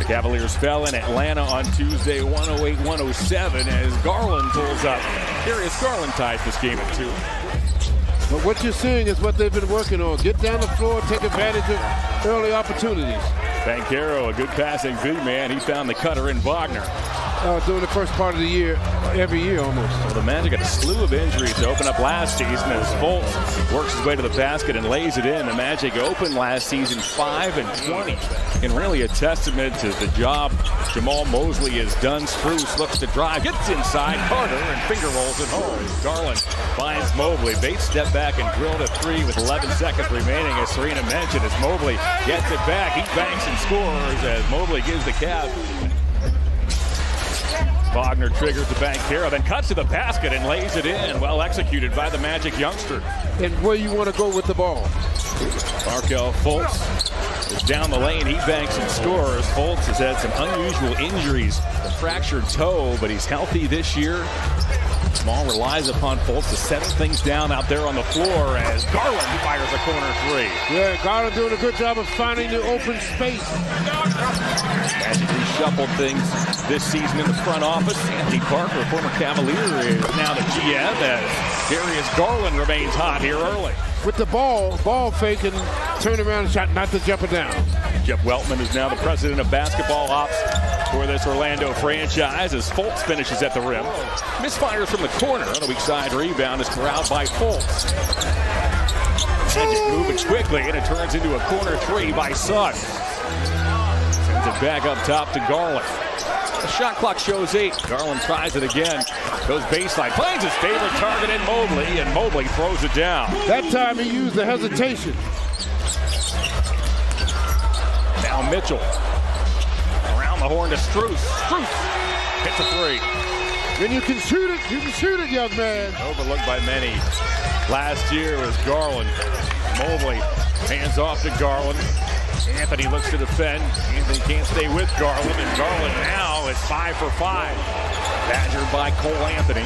The Cavaliers fell in Atlanta on Tuesday, 108-107, as Garland pulls up. Darius Garland ties this game at 2. But what you're seeing is what they've been working on. Get down the floor, take advantage of early opportunities. Banchero, a good passing big man. He found the cutter in Wagner. During the first part of the year, every year almost. Well, the Magic had a slew of injuries to open up last season as Fultz works his way to the basket and lays it in. The Magic opened last season 5-20, and really a testament to the job Jamal Mosley has done. Spruce looks to drive, gets inside Carter, and finger rolls it home. Garland finds Mobley. Bates stepped back and drilled a 3 with 11 seconds remaining, as Serena mentioned. As Mobley gets it back, he banks and scores as Mobley gives the Cavs. Wagner triggers the Banchero, then cuts to the basket and lays it in. Well executed by the Magic youngster. And where you want to go with the ball. Markelle Fultz is down the lane. He banks and scores. Fultz has had some unusual injuries. A fractured toe, but he's healthy this year. Small relies upon Fultz to settle things down out there on the floor as Garland fires a corner 3. Yeah, Garland doing a good job of finding the open space. Magic reshuffled things this season in the front office. Anthony Parker, former Cavalier, is now the GM as Darius Garland remains hot here early. With the ball fake and turn around and shot, not to jump it down. Jeff Weltman is now the president of basketball ops for this Orlando franchise as Fultz finishes at the rim. Misfires from the corner on the weak side rebound is corralled by Fultz. Magic moving quickly, and it turns into a corner 3 by Suggs. Sends it back up top to Garland. The shot clock shows 8. Garland tries it again. Goes baseline, finds his favorite target in Mobley, and Mobley throws it down. That time he used the hesitation. Now Mitchell. Around the horn to Strus. Strus hits a 3. When you can shoot it, young man. Overlooked by many. Last year was Garland. Mobley hands off to Garland. Anthony looks to defend. Anthony can't stay with Garland, and Garland now is 5 for 5. Badgered by Cole Anthony.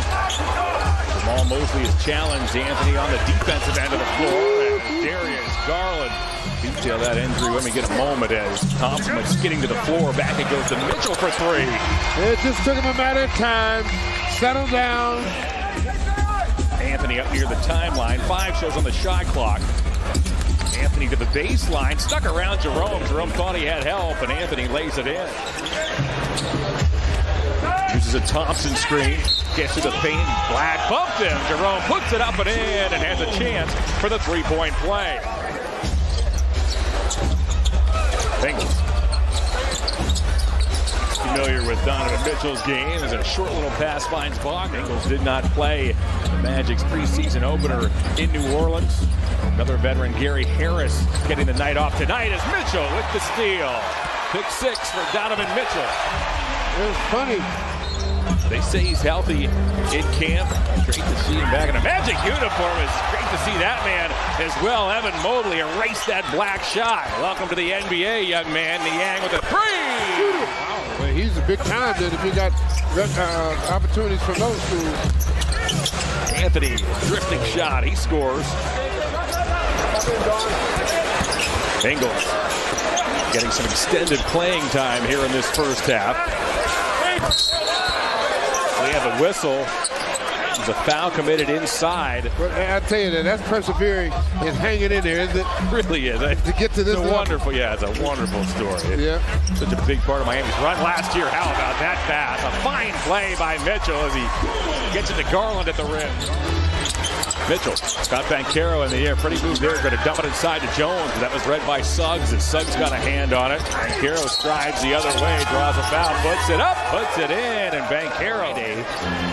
Jamal Mosley has challenged Anthony on the defensive end of the floor, and Darius Garland detail that injury when we get a moment as Thompson was skidding to the floor. Back it goes to Mitchell for 3. It just took him a matter of time. Settle down. Anthony up near the timeline. 5 shows on the shot clock. Anthony to the baseline, stuck around Jerome. Jerome thought he had help, and Anthony lays it in. Uses a Thompson screen, gets to the paint, Black bumped him. Jerome puts it up and in, and has a chance for the 3-point play. Bengals. Familiar with Donovan Mitchell's game as a short little pass finds Wagner. Bengals did not play the Magic's preseason opener in New Orleans. Another veteran, Gary Harris, getting the night off tonight as Mitchell with the steal. Pick 6 for Donovan Mitchell. It was funny. They say he's healthy in camp. Great to see him back in a Magic uniform. It's great to see that man as well. Evan Mobley erased that black shot. Welcome to the NBA, young man. Niang with a 3. Wow, well, he's a big time then if you got opportunities from those two. Anthony, drifting shot. He scores. Bengals getting some extended playing time here in this first half. We have a whistle. There's a foul committed inside. But I tell you that's persevering and hanging in there, isn't it? It really is. To get to this it's wonderful. Yeah, it's a wonderful story. Yeah. Such a big part of Miami's run last year. How about that pass? A fine play by Mitchell as he gets it to Garland at the rim. Mitchell got Banchero in the air. Pretty move there. Going to dump it inside to Jones. That was read by Suggs, and Suggs got a hand on it. Banchero strides the other way, draws a foul, puts it up, puts it in, and Banchero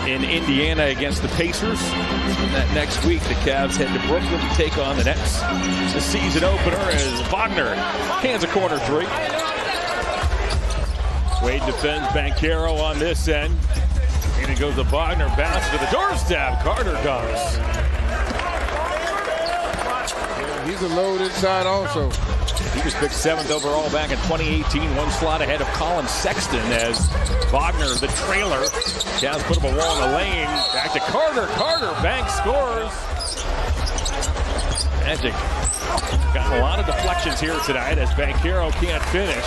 in Indiana against the Pacers. And that next week, the Cavs head to Brooklyn to take on the Nets. The season opener as Wagner hands a corner 3. Wade defends Banchero on this end. And it goes to Wagner, bounces to the doorstep. Carter does. He's a load inside also. He was picked 7th overall back in 2018, one slot ahead of Colin Sexton as Wagner, the trailer. Cavs put him a wall in the lane. Back to Carter. Carter, banks, scores. Magic got a lot of deflections here tonight as Banchero can't finish.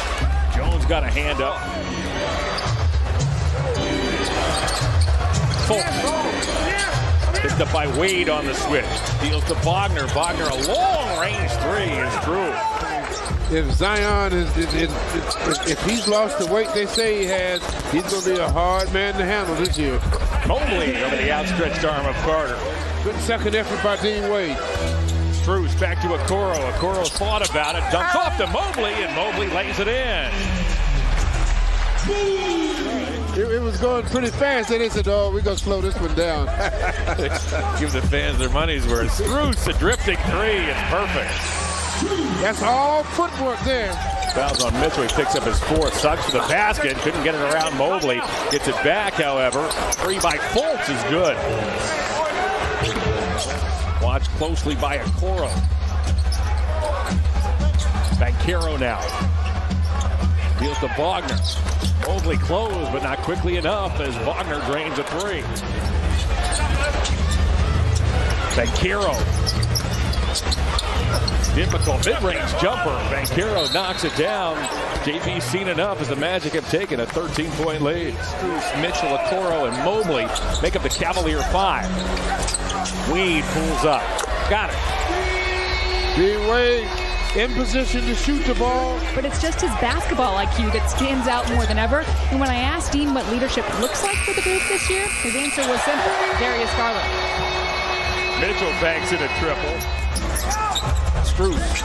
Jones got a hand up. Fulton. Picked up by Wade on the switch. Deals to Wagner. Wagner, a long-range three is true. If Zion if he's lost the weight they say he has, he's going to be a hard man to handle this year. Mobley over the outstretched arm of Carter. Good second effort by Dean Wade. Strus back to Okoro. Okoro thought about it, dumped off to Mobley, and Mobley lays it in. It was going pretty fast, and they said, "Oh, we're going to slow this one down." Give the fans their money's worth. Strus, a drifting three. It's perfect. That's all footwork there. Fouls on Mitchell. He picks up his fourth. Suggs to the basket. Couldn't get it around Mobley. Gets it back, however. Three by Fultz is good. Watched closely by Okoro. Banchero now. Deals to Wagner. Mobley closed, but not quickly enough as Wagner drains a three. Banchero. Difficult mid-range jumper. Banchero knocks it down. JV's seen enough as the Magic have taken a 13-point lead. Strus, Mitchell, Okoro, and Mobley make up the Cavalier 5. Wade pulls up. Got it. Dean Wade in position to shoot the ball. But it's just his basketball IQ that stands out more than ever. And when I asked Dean what leadership looks like for the group this year, his answer was simple: Darius Garland. Mitchell banks in a triple. Strus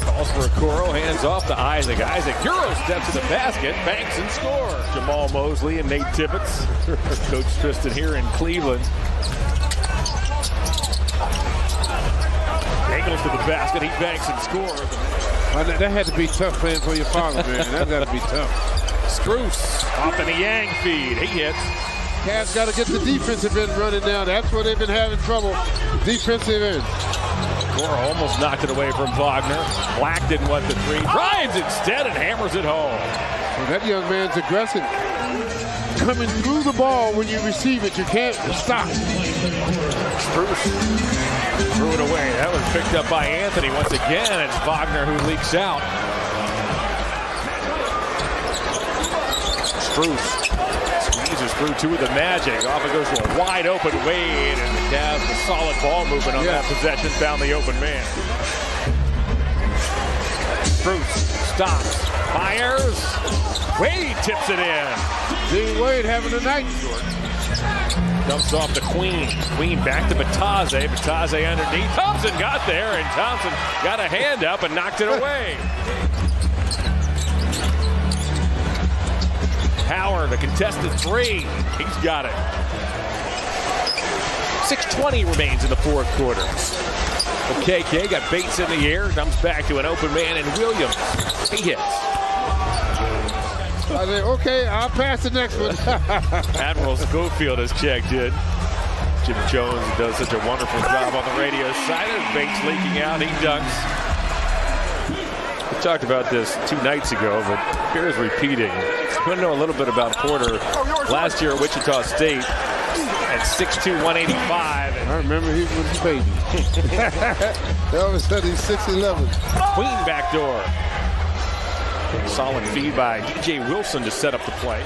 calls for Okoro, hands off to Isaac. Isaac Euro steps to the basket, banks and scores. Jamal Mosley and Nate Tibbetts. Coach Tristan here in Cleveland. Angles to the basket, he banks and scores. That had to be tough playing for your father, man. That got to be tough. Strus off in the Yang feed. He hits. Cavs got to get the defensive end running now. That's where they've been having trouble. Defensive end. Okoro almost knocked it away from Wagner. Black didn't want the three. Drives instead and hammers it home. Well, that young man's aggressive. Coming through the ball when you receive it, you can't stop. Strus threw it away. That was picked up by Anthony once again. It's Wagner who leaks out. Strus squeezes through two of the Magic. Off it goes to a wide open Wade, and the Cavs with solid ball movement on that possession found the open man. Strus stops, fires. Wade tips it in. Dean Wade having a night. Dumps off to Queen. Queen back to Bataze. Bataze underneath. Thompson got there, and Thompson got a hand up and knocked it away. Howard, a contested three. He's got it. 6:20 remains in the fourth quarter. KK got Bates in the air. Dumps back to an open man, and Williams. He hits. I said, okay, I'll pass the next one. Admiral Schofield has checked in. Jim Jones does such a wonderful job on the radio side. There's Bates leaking out. He dunks. We talked about this 2 nights ago, but here's repeating. You want to know a little bit about Porter. Last year at Wichita State at 6'2", 185. I remember he was a baby. All of a sudden he's 6'11". Queen backdoor. Solid feed by DJ Wilson to set up the play.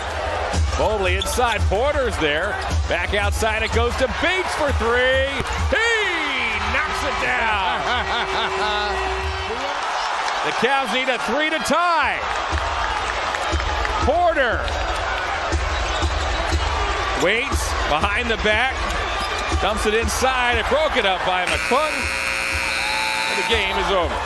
Mobley inside. Porter's there. Back outside it goes to Bates for three. He knocks it down. The Cavs need a 3 to tie. Porter waits behind the back. Dumps it inside. It broken up by McClung. And the game is over.